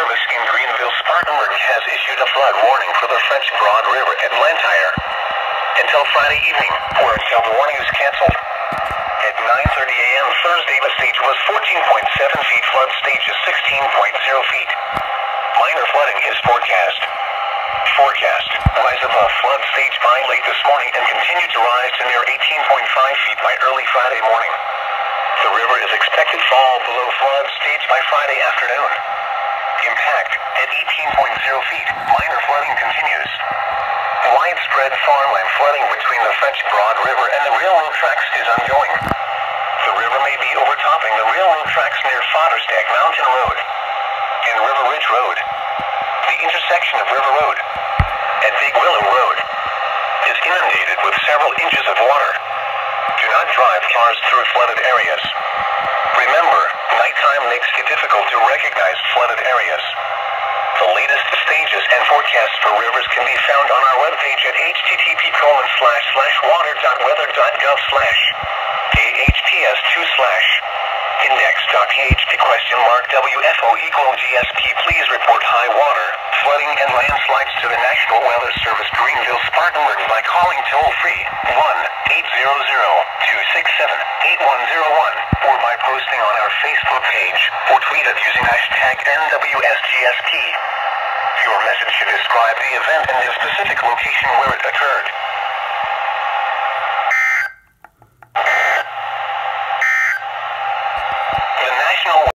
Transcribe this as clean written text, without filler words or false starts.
Service in Greenville-Spartanburg has issued a flood warning for the French Broad River at Blantyre until Friday evening, or until the warning is canceled. At 9:30 a.m. Thursday, the stage was 14.7 feet. Flood stage is 16.0 feet. Minor flooding is forecast. Rise above flood stage by late this morning and continue to rise to near 18.5 feet by early Friday morning. The river is expected to fall below flood stage by Friday afternoon. Impact at 18.0 feet. Minor flooding continues. Widespread farmland flooding between the French Broad River and the railroad tracks is ongoing. The river may be overtopping the railroad tracks near Fodderstack Mountain Road and River Ridge Road. The intersection of River Road and Big Willow Road is inundated with several inches of water. Do not drive cars through flooded areas. Remember, nighttime makes it difficult to recognize flooded areas. The latest stages and forecasts for rivers can be found on our webpage at http://water.weather.gov/index.php?WFO Please report high water, flooding and landslides to the National Weather Service Greenville-Spartanburg by calling toll-free 1-800-267-8101 or by posting on our Facebook page or tweet us using hashtag NWSGSP. Your message should describe the event and the specific location where it occurred.